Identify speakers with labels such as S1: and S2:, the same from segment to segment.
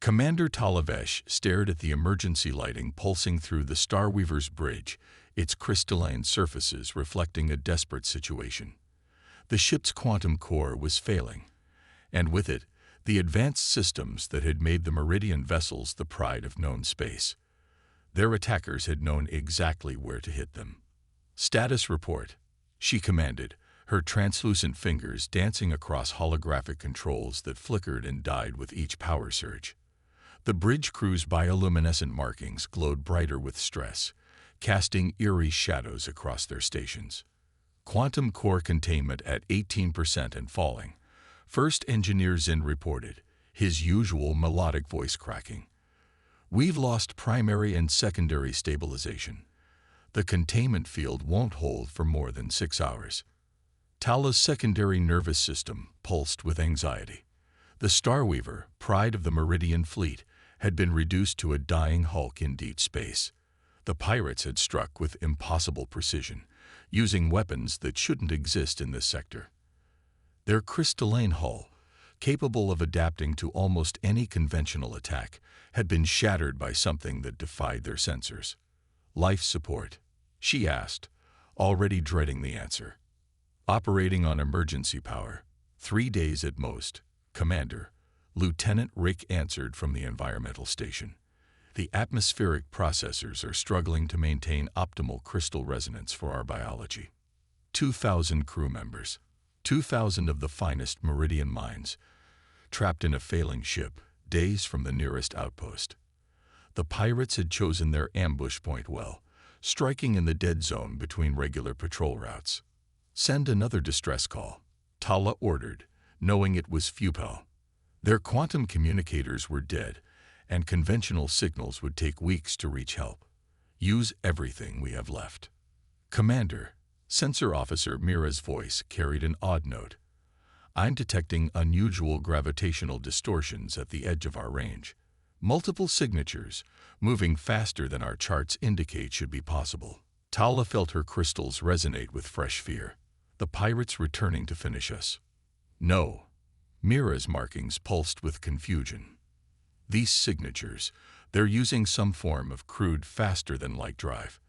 S1: Commander Talavesh stared at the emergency lighting pulsing through the Starweaver's bridge, its crystalline surfaces reflecting a desperate situation. The ship's quantum core was failing, and with it, the advanced systems that had made the Meridian vessels the pride of known space. Their attackers had known exactly where to hit them. "Status report," she commanded, her translucent fingers dancing across holographic controls that flickered and died with each power surge. The bridge crew's bioluminescent markings glowed brighter with stress, casting eerie shadows across their stations. Quantum core containment at 18% and falling. First Engineer Zinn reported, his usual melodic voice cracking. "We've lost primary and secondary stabilization. The containment field won't hold for more than 6 hours." Tala's secondary nervous system pulsed with anxiety. The Starweaver, pride of the Meridian fleet, had been reduced to a dying hulk in deep space. The pirates had struck with impossible precision, using weapons that shouldn't exist in this sector. Their crystalline hull, capable of adapting to almost any conventional attack, had been shattered by something that defied their sensors. "Life support?" she asked, already dreading the answer. "Operating on emergency power. 3 days at most, Commander," Lieutenant Rick answered from the environmental station. "The atmospheric processors are struggling to maintain optimal crystal resonance for our biology." 2,000 crew members, 2,000 of the finest Meridian minds, trapped in a failing ship, days from the nearest outpost. The pirates had chosen their ambush point well, striking in the dead zone between regular patrol routes. "Send another distress call," Tala ordered, knowing it was futile. Their quantum communicators were dead, and conventional signals would take weeks to reach help. "Use everything we have left." "Commander," Sensor Officer Mira's voice carried an odd note. "I'm detecting unusual gravitational distortions at the edge of our range. Multiple signatures, moving faster than our charts indicate should be possible." Tala felt her crystals resonate with fresh fear. The pirates returning to finish us. "No." Mira's markings pulsed with confusion. "These signatures, they're using some form of crude faster-than-light drive.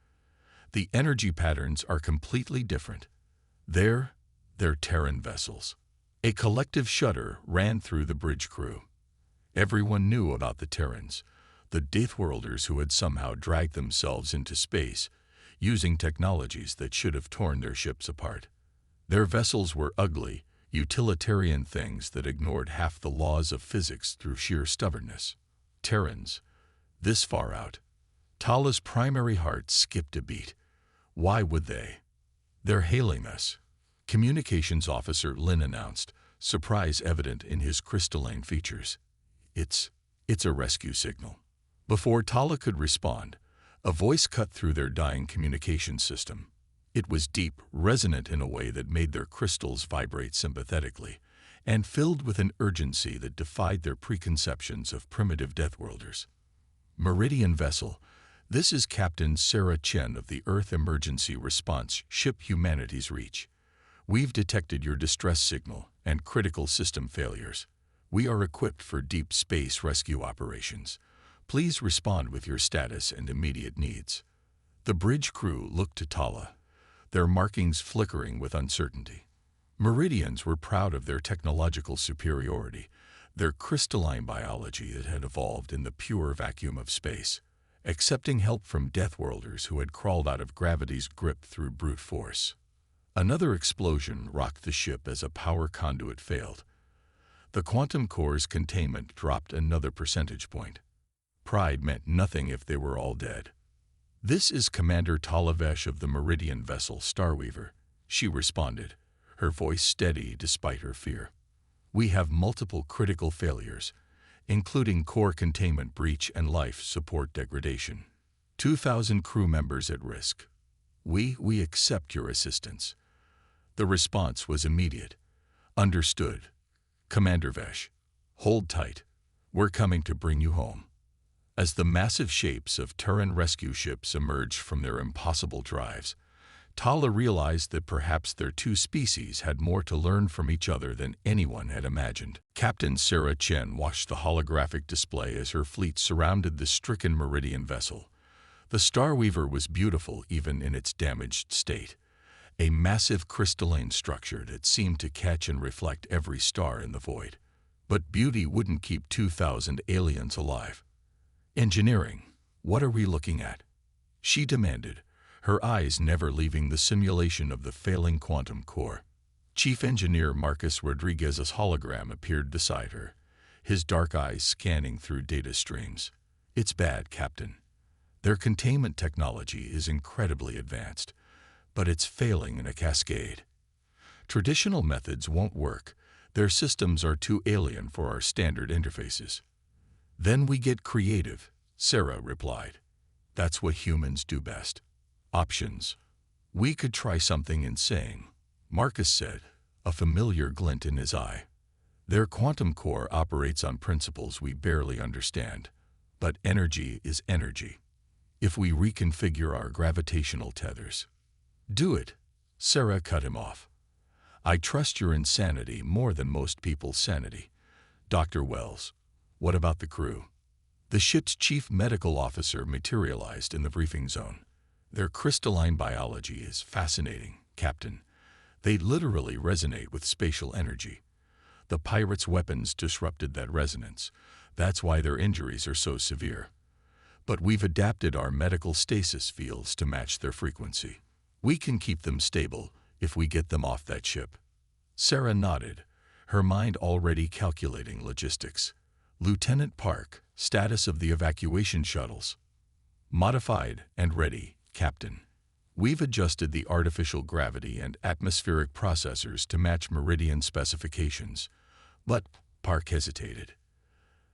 S1: The energy patterns are completely different. They're Terran vessels." A collective shudder ran through the bridge crew. Everyone knew about the Terrans, the Deathworlders who had somehow dragged themselves into space, using technologies that should have torn their ships apart. Their vessels were ugly, utilitarian things that ignored half the laws of physics through sheer stubbornness. Terrans, this far out. Tala's primary heart skipped a beat. Why would they? "They're hailing us," Communications Officer Lin announced, surprise evident in his crystalline features. It's a rescue signal." Before Tala could respond, a voice cut through their dying communication system. It was deep, resonant in a way that made their crystals vibrate sympathetically, and filled with an urgency that defied their preconceptions of primitive Deathworlders. "Meridian vessel, this is Captain Sarah Chen of the Earth Emergency Response Ship Humanity's Reach. We've detected your distress signal and critical system failures. We are equipped for deep space rescue operations. Please respond with your status and immediate needs." The bridge crew looked to Tala, their markings flickering with uncertainty. Meridians were proud of their technological superiority, their crystalline biology that had evolved in the pure vacuum of space, accepting help from Deathworlders who had crawled out of gravity's grip through brute force. Another explosion rocked the ship as a power conduit failed. The quantum core's containment dropped another percentage point. Pride meant nothing if they were all dead. "This is Commander Talavesh of the Meridian vessel Starweaver," she responded, her voice steady despite her fear. "We have multiple critical failures, including core containment breach and life support degradation. 2,000 crew members at risk. We accept your assistance." The response was immediate. "Understood. Commander Vesh, hold tight. We're coming to bring you home." As the massive shapes of Terran rescue ships emerged from their impossible drives, Tala realized that perhaps their two species had more to learn from each other than anyone had imagined. Captain Sarah Chen watched the holographic display as her fleet surrounded the stricken Meridian vessel. The Starweaver was beautiful even in its damaged state, a massive crystalline structure that seemed to catch and reflect every star in the void. But beauty wouldn't keep 2,000 aliens alive. "Engineering, what are we looking at?" she demanded, her eyes never leaving the simulation of the failing quantum core. Chief Engineer Marcus Rodriguez's hologram appeared beside her, his dark eyes scanning through data streams. "It's bad, Captain. Their containment technology is incredibly advanced, but it's failing in a cascade. Traditional methods won't work. Their systems are too alien for our standard interfaces." "Then we get creative," Sarah replied. "That's what humans do best." "Options. We could try something insane," Marcus said, a familiar glint in his eye. "Their quantum core operates on principles we barely understand, but energy is energy. If we reconfigure our gravitational tethers—" "Do it," Sarah cut him off. "I trust your insanity more than most people's sanity. Dr. Wells, what about the crew?" The ship's chief medical officer materialized in the briefing zone. "Their crystalline biology is fascinating, Captain. They literally resonate with spatial energy. The pirates' weapons disrupted that resonance. That's why their injuries are so severe. But we've adapted our medical stasis fields to match their frequency. We can keep them stable if we get them off that ship." Sarah nodded, her mind already calculating logistics. "Lieutenant Park, status of the evacuation shuttles?" "Modified and ready, Captain. We've adjusted the artificial gravity and atmospheric processors to match Meridian specifications." "But," Park hesitated,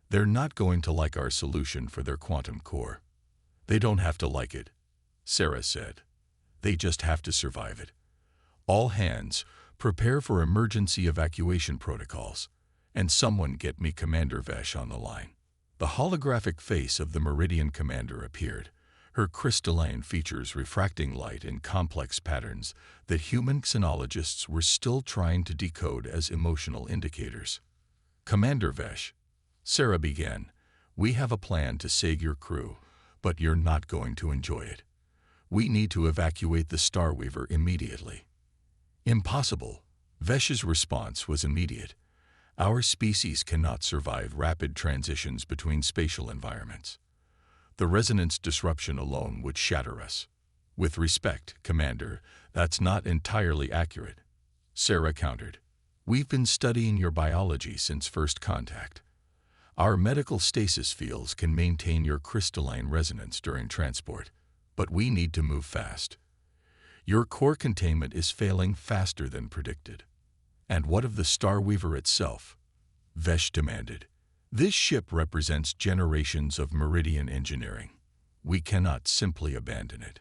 S1: "they're not going to like our solution for their quantum core." "They don't have to like it," Sarah said. "They just have to survive it. All hands, prepare for emergency evacuation protocols. And someone get me Commander Vesh on the line." The holographic face of the Meridian commander appeared, her crystalline features refracting light in complex patterns that human xenologists were still trying to decode as emotional indicators. "Commander Vesh," Sarah began, "we have a plan to save your crew, but you're not going to enjoy it. We need to evacuate the Starweaver immediately." "Impossible." Vesh's response was immediate. "Our species cannot survive rapid transitions between spatial environments. The resonance disruption alone would shatter us." "With respect, Commander, that's not entirely accurate," Sarah countered. "We've been studying your biology since first contact. Our medical stasis fields can maintain your crystalline resonance during transport, but we need to move fast. Your core containment is failing faster than predicted." "And what of the Starweaver itself?" Vesh demanded. "This ship represents generations of Meridian engineering. We cannot simply abandon it."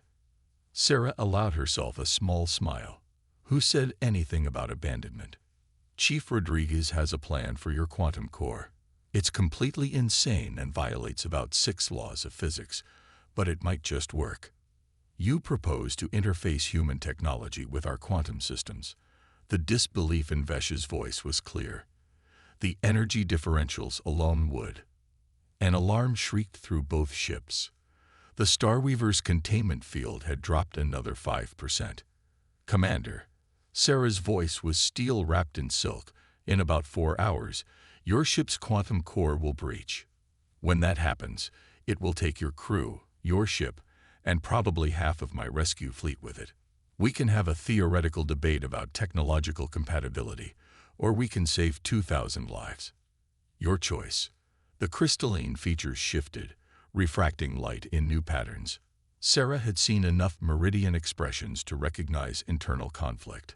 S1: Sarah allowed herself a small smile. "Who said anything about abandonment? Chief Rodriguez has a plan for your quantum core. It's completely insane and violates about 6 laws of physics, but it might just work. You propose to interface human technology with our quantum systems." The disbelief in Vesh's voice was clear. "The energy differentials alone would." An alarm shrieked through both ships. The Starweaver's containment field had dropped another 5%. "Commander," Sarah's voice was steel wrapped in silk, "in about 4 hours, your ship's quantum core will breach. When that happens, it will take your crew, your ship, and probably half of my rescue fleet with it. We can have a theoretical debate about technological compatibility, or we can save 2,000 lives. Your choice." The crystalline features shifted, refracting light in new patterns. Sarah had seen enough Meridian expressions to recognize internal conflict.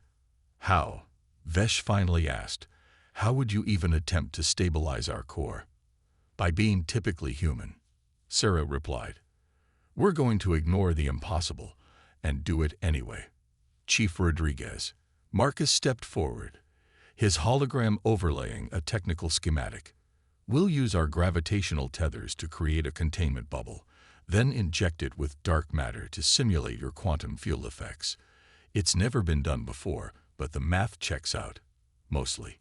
S1: "How?" Vesh finally asked. "How would you even attempt to stabilize our core?" "By being typically human," Sarah replied. "We're going to ignore the impossible and do it anyway." "Chief Rodriguez." Marcus stepped forward, his hologram overlaying a technical schematic. "We'll use our gravitational tethers to create a containment bubble, then inject it with dark matter to simulate your quantum field effects. It's never been done before, but the math checks out. Mostly.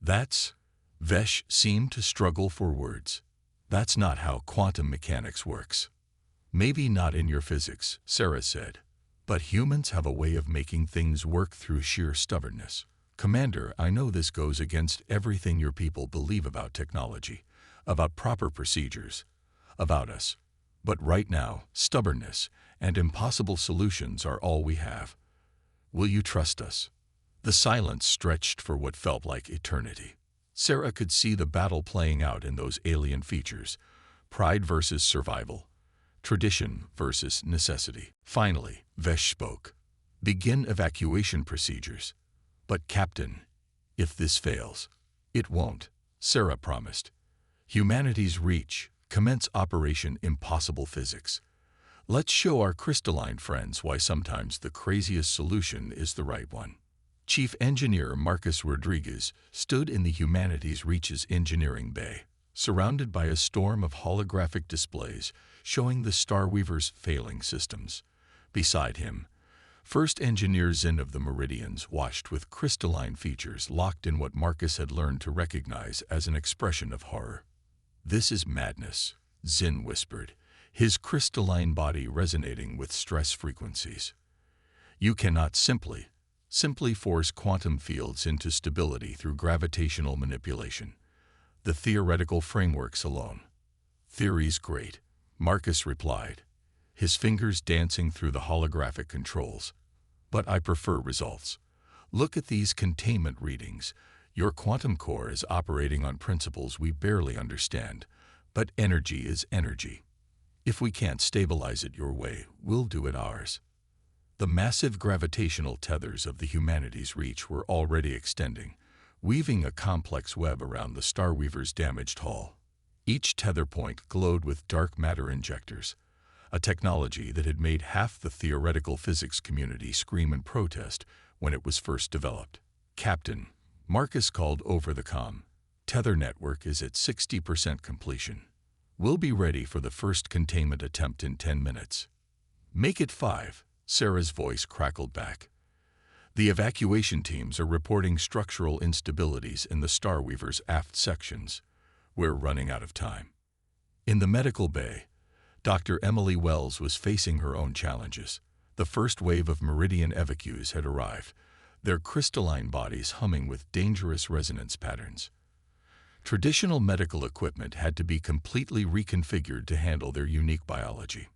S1: That's... Vesh seemed to struggle for words. That's not how quantum mechanics works. Maybe not in your physics, Sarah said. But humans have a way of making things work through sheer stubbornness. Commander, I know this goes against everything your people believe about technology, about proper procedures, about us. But right now, stubbornness and impossible solutions are all we have. Will you trust us? The silence stretched for what felt like eternity. Sarah could see the battle playing out in those alien features. Pride versus survival. Tradition versus necessity. Finally, Vesh spoke. Begin evacuation procedures. But Captain, if this fails, it won't, Sarah promised. Humanity's reach. Commence Operation Impossible Physics. Let's show our crystalline friends why sometimes the craziest solution is the right one. Chief Engineer Marcus Rodriguez stood in the Humanity's Reach's engineering bay, surrounded by a storm of holographic displays showing the Starweaver's failing systems. Beside him, First Engineer Zin of the Meridians watched with crystalline features locked in what Marcus had learned to recognize as an expression of horror. This is madness, Zin whispered, his crystalline body resonating with stress frequencies. You cannot simply force quantum fields into stability through gravitational manipulation. The theoretical frameworks alone. Theory's great, Marcus replied, his fingers dancing through the holographic controls. But I prefer results. Look at these containment readings. Your quantum core is operating on principles we barely understand, but energy is energy. If we can't stabilize it your way, we'll do it ours. The massive gravitational tethers of the Humanity's Reach were already extending, weaving a complex web around the Starweaver's damaged hull. Each tether point glowed with dark matter injectors, a technology that had made half the theoretical physics community scream in protest when it was first developed. Captain, Marcus called over the comm. Tether network is at 60% completion. We'll be ready for the first containment attempt in 10 minutes. Make it 5, Sarah's voice crackled back. The evacuation teams are reporting structural instabilities in the Starweaver's aft sections. We're running out of time. In the medical bay, Dr. Emily Wells was facing her own challenges. The first wave of Meridian evacuees had arrived, their crystalline bodies humming with dangerous resonance patterns. Traditional medical equipment had to be completely reconfigured to handle their unique biology.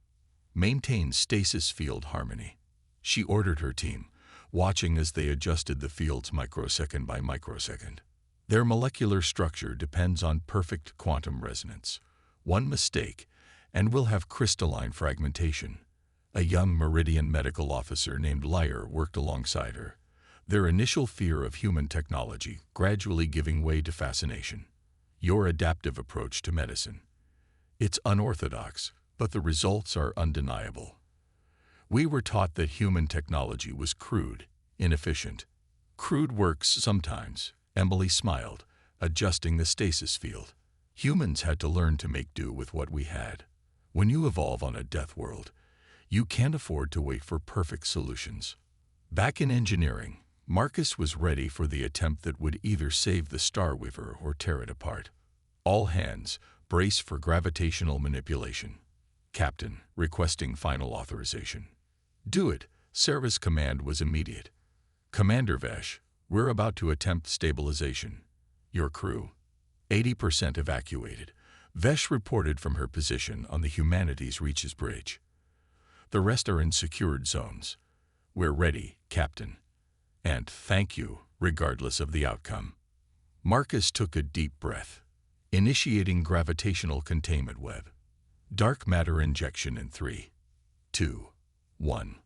S1: Maintain stasis field harmony, she ordered her team, watching as they adjusted the fields microsecond by microsecond. Their molecular structure depends on perfect quantum resonance. One mistake, and we'll have crystalline fragmentation. A young Meridian medical officer named Lyre worked alongside her, their initial fear of human technology gradually giving way to fascination. Your adaptive approach to medicine. It's unorthodox, but the results are undeniable. We were taught that human technology was crude, inefficient. Crude works sometimes, Emily smiled, adjusting the stasis field. Humans had to learn to make do with what we had. When you evolve on a death world, you can't afford to wait for perfect solutions. Back in engineering, Marcus was ready for the attempt that would either save the Starweaver or tear it apart. All hands, brace for gravitational manipulation. Captain, requesting final authorization. Do it, Sarah's command was immediate. Commander Vesh, we're about to attempt stabilization. Your crew, 80% evacuated. Vesh reported from her position on the Humanity's Reach's bridge. The rest are in secured zones. We're ready, Captain. And thank you, regardless of the outcome. Marcus took a deep breath, initiating gravitational containment web. Dark matter injection in 3, 2, 1.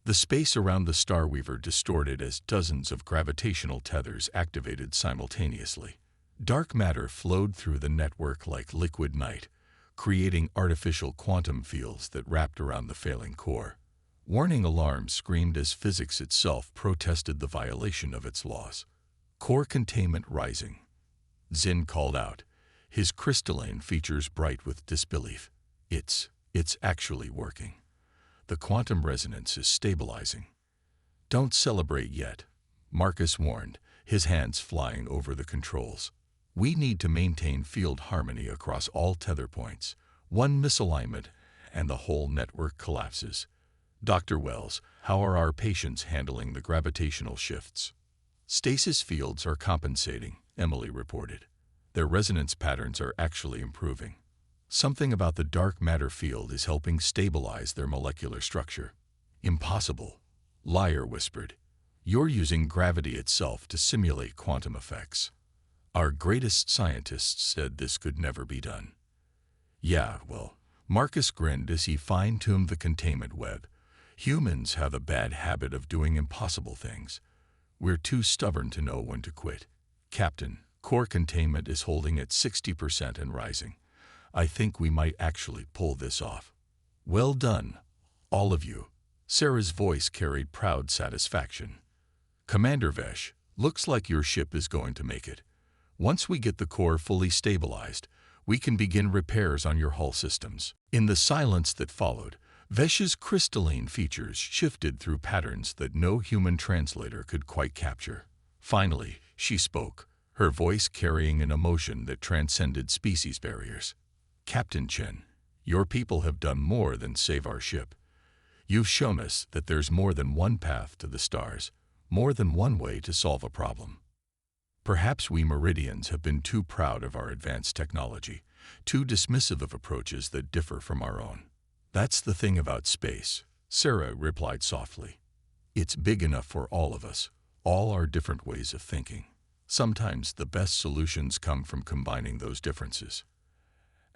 S1: The space around the Starweaver distorted as dozens of gravitational tethers activated simultaneously. Dark matter flowed through the network like liquid night, creating artificial quantum fields that wrapped around the failing core. Warning alarms screamed as physics itself protested the violation of its laws. Core containment rising. Zin called out, his crystalline features bright with disbelief. It's actually working. The quantum resonance is stabilizing. Don't celebrate yet, Marcus warned, his hands flying over the controls. We need to maintain field harmony across all tether points. One misalignment, and the whole network collapses. Dr. Wells, how are our patients handling the gravitational shifts? Stasis fields are compensating, Emily reported. Their resonance patterns are actually improving. Something about the dark matter field is helping stabilize their molecular structure. Impossible, Liar whispered. You're using gravity itself to simulate quantum effects. Our greatest scientists said this could never be done. Yeah, well, Marcus grinned as he fine-tuned the containment web. Humans have a bad habit of doing impossible things. We're too stubborn to know when to quit. Captain, core containment is holding at 60% and rising. I think we might actually pull this off. Well done, all of you. Sarah's voice carried proud satisfaction. Commander Vesh, looks like your ship is going to make it. Once we get the core fully stabilized, we can begin repairs on your hull systems. In the silence that followed, Vesh's crystalline features shifted through patterns that no human translator could quite capture. Finally, she spoke, her voice carrying an emotion that transcended species barriers. Captain Chen, your people have done more than save our ship. You've shown us that there's more than one path to the stars, more than one way to solve a problem. Perhaps we Meridians have been too proud of our advanced technology, too dismissive of approaches that differ from our own. That's the thing about space, Sarah replied softly. It's big enough for all of us, all our different ways of thinking. Sometimes the best solutions come from combining those differences.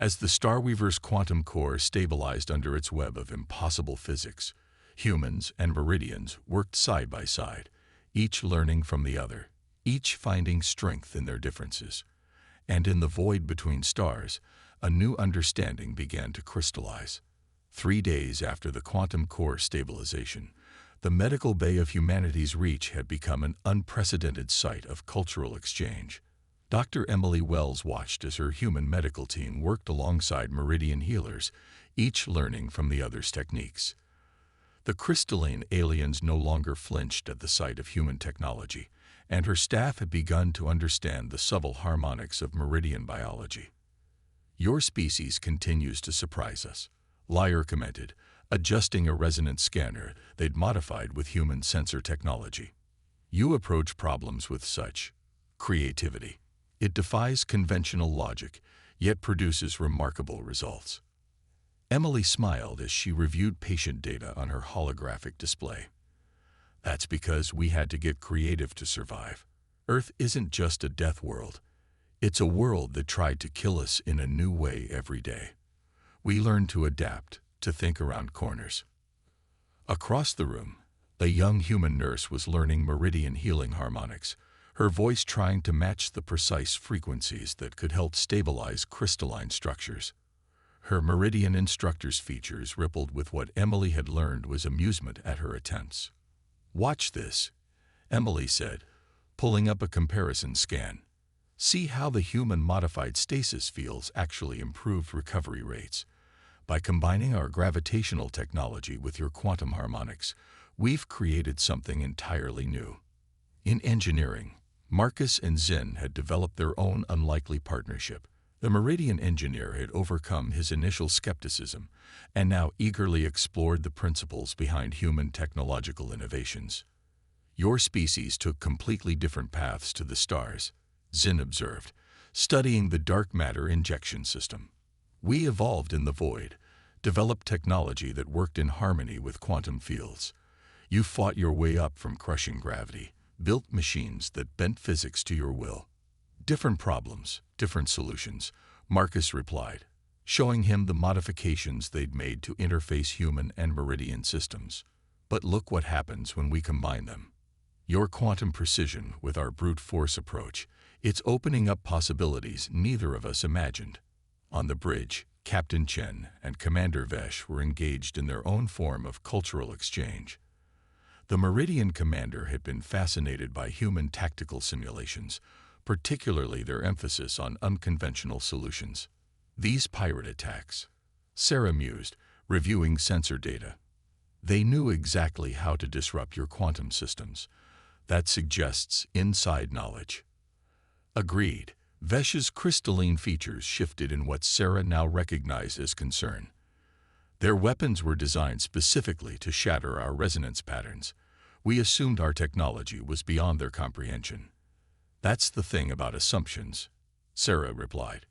S1: As the Starweaver's quantum core stabilized under its web of impossible physics, humans and Meridians worked side by side, each learning from the other, each finding strength in their differences. And in the void between stars, a new understanding began to crystallize. 3 days after the quantum core stabilization, the medical bay of humanity's reach had become an unprecedented site of cultural exchange. Dr. Emily Wells watched as her human medical team worked alongside Meridian healers, each learning from the other's techniques. The crystalline aliens no longer flinched at the sight of human technology, and her staff had begun to understand the subtle harmonics of Meridian biology. Your species continues to surprise us, Liar commented, adjusting a resonance scanner they'd modified with human sensor technology. You approach problems with such creativity. It defies conventional logic, yet produces remarkable results. Emily smiled as she reviewed patient data on her holographic display. That's because we had to get creative to survive. Earth isn't just a death world. It's a world that tried to kill us in a new way every day. We learned to adapt, to think around corners. Across the room, a young human nurse was learning Meridian healing harmonics, her voice trying to match the precise frequencies that could help stabilize crystalline structures. Her Meridian instructor's features rippled with what Emily had learned was amusement at her attempts. Watch this, Emily said, pulling up a comparison scan. See how the human-modified stasis fields actually improved recovery rates. By combining our gravitational technology with your quantum harmonics, we've created something entirely new. In engineering, Marcus and Zinn had developed their own unlikely partnership. The Meridian engineer had overcome his initial skepticism and now eagerly explored the principles behind human technological innovations. Your species took completely different paths to the stars, Zinn observed, studying the dark matter injection system. We evolved in the void, developed technology that worked in harmony with quantum fields. You fought your way up from crushing gravity, built machines that bent physics to your will. Different problems, different solutions, Marcus replied, showing him the modifications they'd made to interface human and Meridian systems. But look what happens when we combine them. Your quantum precision with our brute force approach, it's opening up possibilities neither of us imagined. On the bridge, Captain Chen and Commander Vesh were engaged in their own form of cultural exchange. The Meridian commander had been fascinated by human tactical simulations, particularly their emphasis on unconventional solutions. These pirate attacks, Sarah mused, reviewing sensor data. They knew exactly how to disrupt your quantum systems. That suggests inside knowledge. Agreed. Vesh's crystalline features shifted in what Sarah now recognized as concern. Their weapons were designed specifically to shatter our resonance patterns. We assumed our technology was beyond their comprehension. That's the thing about assumptions, Sarah replied.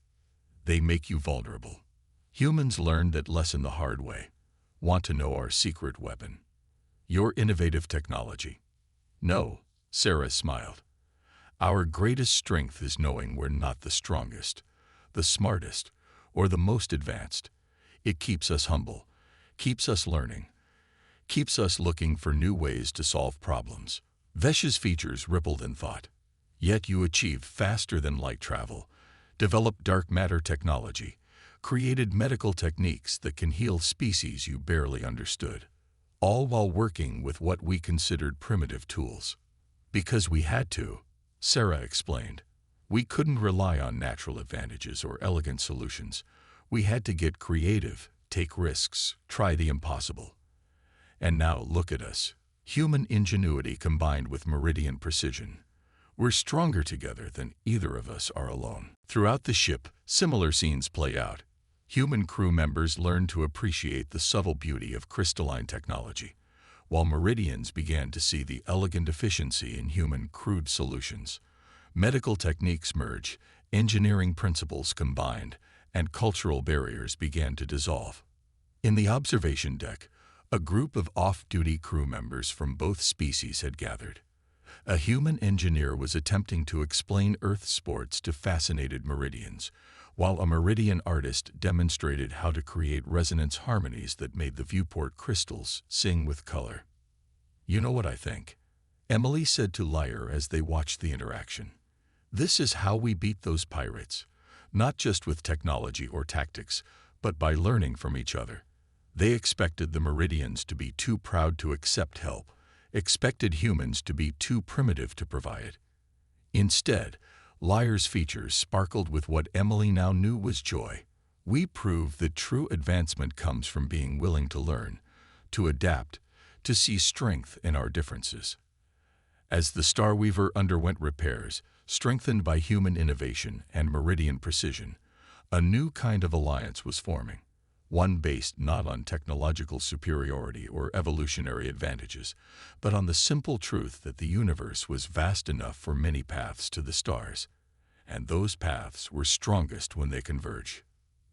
S1: They make you vulnerable. Humans learned that lesson the hard way. Want to know our secret weapon? Your innovative technology. No, Sarah smiled. Our greatest strength is knowing we're not the strongest, the smartest, or the most advanced. It keeps us humble, keeps us learning, keeps us looking for new ways to solve problems. Vesh's features rippled in thought. Yet you achieved faster than light travel, developed dark matter technology, created medical techniques that can heal species you barely understood, all while working with what we considered primitive tools. Because we had to, Sarah explained. We couldn't rely on natural advantages or elegant solutions. We had to get creative, take risks, try the impossible. And now look at us. Human ingenuity combined with meridian precision. We're stronger together than either of us are alone. Throughout the ship, similar scenes play out. Human crew members learn to appreciate the subtle beauty of crystalline technology, while Meridians began to see the elegant efficiency in human crude solutions. Medical techniques merge, engineering principles combined, and cultural barriers began to dissolve. In the observation deck, a group of off-duty crew members from both species had gathered. A human engineer was attempting to explain Earth sports to fascinated Meridians, while a Meridian artist demonstrated how to create resonance harmonies that made the viewport crystals sing with color. You know what I think? Emily said to Lyre as they watched the interaction. This is how we beat those pirates, not just with technology or tactics, but by learning from each other. They expected the Meridians to be too proud to accept help, expected humans to be too primitive to provide it. Instead, Lyre's features sparkled with what Emily now knew was joy. We proved that true advancement comes from being willing to learn, to adapt, to see strength in our differences. As the Starweaver underwent repairs, strengthened by human innovation and meridian precision, a new kind of alliance was forming, one based not on technological superiority or evolutionary advantages, but on the simple truth that the universe was vast enough for many paths to the stars, and those paths were strongest when they converge.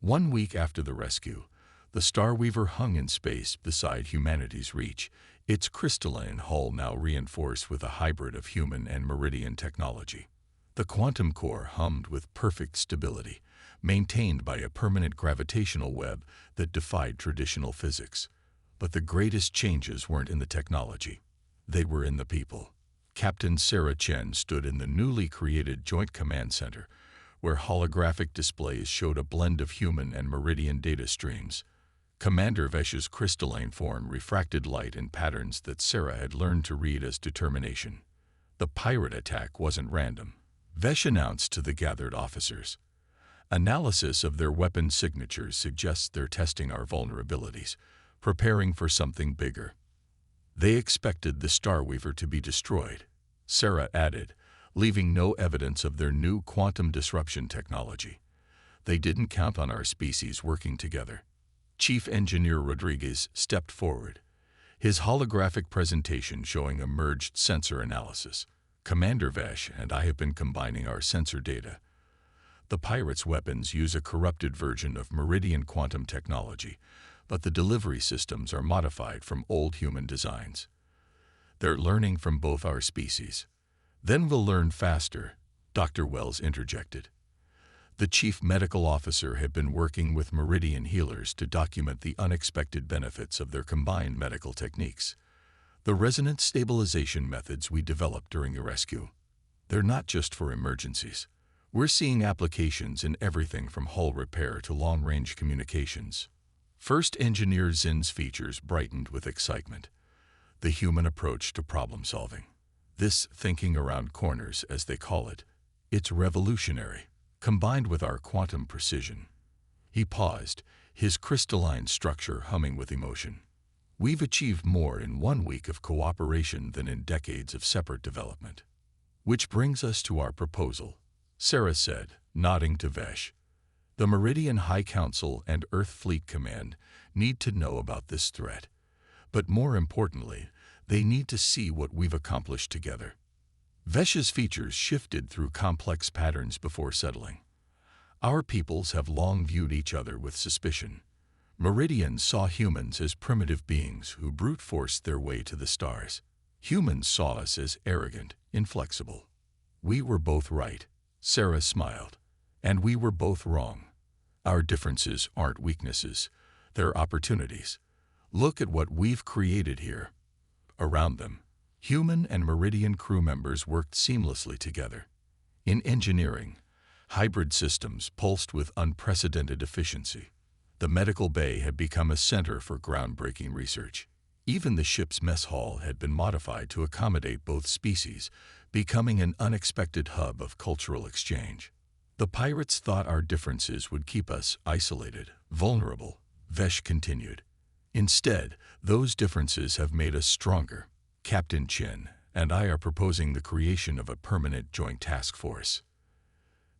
S1: 1 week after the rescue, the Starweaver hung in space beside humanity's reach, its crystalline hull now reinforced with a hybrid of human and meridian technology. The quantum core hummed with perfect stability, maintained by a permanent gravitational web that defied traditional physics. But the greatest changes weren't in the technology. They were in the people. Captain Sarah Chen stood in the newly created Joint Command Center, where holographic displays showed a blend of human and meridian data streams. Commander Vesh's crystalline form refracted light in patterns that Sarah had learned to read as determination. The pirate attack wasn't random, Vesh announced to the gathered officers. Analysis of their weapon signatures suggests they're testing our vulnerabilities, preparing for something bigger. They expected the Starweaver to be destroyed, Sarah added, leaving no evidence of their new quantum disruption technology. They didn't count on our species working together. Chief Engineer Rodriguez stepped forward, his holographic presentation showing a merged sensor analysis. Commander Vesh and I have been combining our sensor data. The pirates' weapons use a corrupted version of Meridian quantum technology, but the delivery systems are modified from old human designs. They're learning from both our species. Then we'll learn faster, Dr. Wells interjected. The chief medical officer had been working with Meridian healers to document the unexpected benefits of their combined medical techniques. The resonance stabilization methods we developed during the rescue, they're not just for emergencies. We're seeing applications in everything from hull repair to long-range communications. First Engineer Zin's features brightened with excitement. The human approach to problem-solving. This thinking around corners, as they call it, it's revolutionary, combined with our quantum precision. He paused, his crystalline structure humming with emotion. We've achieved more in 1 week of cooperation than in decades of separate development. Which brings us to our proposal, Sarah said, nodding to Vesh. The Meridian High Council and Earth Fleet Command need to know about this threat. But more importantly, they need to see what we've accomplished together. Vesh's features shifted through complex patterns before settling. Our peoples have long viewed each other with suspicion. Meridians saw humans as primitive beings who brute forced their way to the stars. Humans saw us as arrogant, inflexible. We were both right, Sarah smiled. And we were both wrong. Our differences aren't weaknesses, they're opportunities. Look at what we've created here. Around them, human and Meridian crew members worked seamlessly together. In engineering, hybrid systems pulsed with unprecedented efficiency. The medical bay had become a center for groundbreaking research. Even the ship's mess hall had been modified to accommodate both species, becoming an unexpected hub of cultural exchange. The pirates thought our differences would keep us isolated, vulnerable, Vesh continued. Instead, those differences have made us stronger. Captain Chin and I are proposing the creation of a permanent joint task force.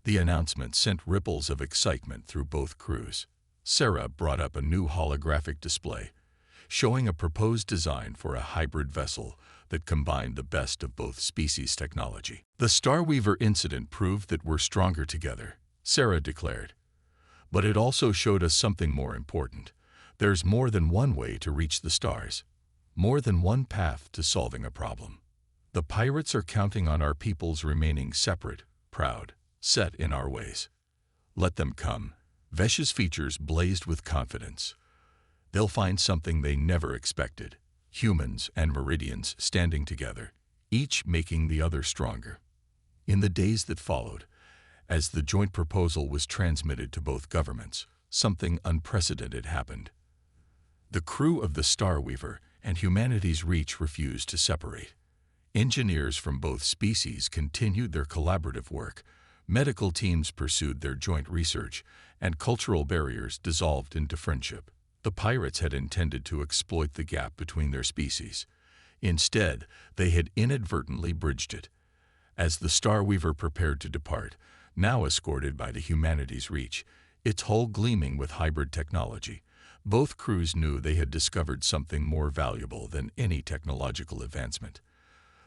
S1: The announcement sent ripples of excitement through both crews. Sarah brought up a new holographic display, showing a proposed design for a hybrid vessel that combined the best of both species' technology. The Starweaver incident proved that we're stronger together, Sarah declared. But it also showed us something more important. There's more than one way to reach the stars, more than one path to solving a problem. The pirates are counting on our peoples remaining separate, proud, set in our ways. Let them come. Vesh's features blazed with confidence. They'll find something they never expected. Humans and Meridians standing together, each making the other stronger. In the days that followed, as the joint proposal was transmitted to both governments, something unprecedented happened. The crew of the Starweaver and humanity's reach refused to separate. Engineers from both species continued their collaborative work, medical teams pursued their joint research, and cultural barriers dissolved into friendship. The pirates had intended to exploit the gap between their species. Instead, they had inadvertently bridged it. As the Starweaver prepared to depart, now escorted by the humanity's reach, its hull gleaming with hybrid technology, both crews knew they had discovered something more valuable than any technological advancement.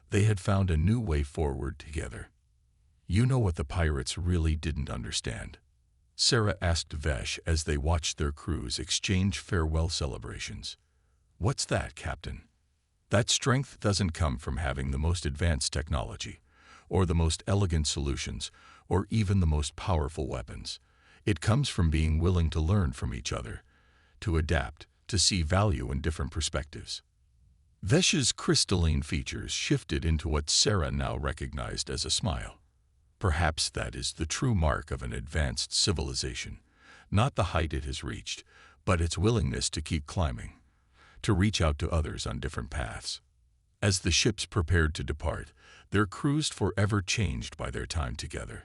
S1: They had found a new way forward together. You know what the pirates really didn't understand? Sarah asked Vesh as they watched their crews exchange farewell celebrations. What's that, Captain? That strength doesn't come from having the most advanced technology, or the most elegant solutions, or even the most powerful weapons. It comes from being willing to learn from each other, to adapt, to see value in different perspectives. Vesh's crystalline features shifted into what Sarah now recognized as a smile. Perhaps that is the true mark of an advanced civilization, not the height it has reached, but its willingness to keep climbing, to reach out to others on different paths. As the ships prepared to depart, their crews forever changed by their time together.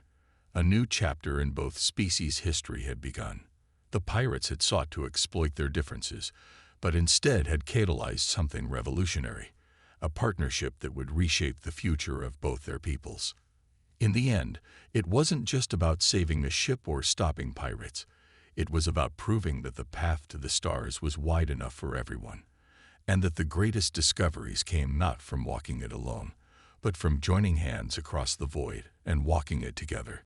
S1: A new chapter in both species' history had begun. The pirates had sought to exploit their differences, but instead had catalyzed something revolutionary, a partnership that would reshape the future of both their peoples. In the end, it wasn't just about saving the ship or stopping pirates. It was about proving that the path to the stars was wide enough for everyone, and that the greatest discoveries came not from walking it alone, but from joining hands across the void and walking it together.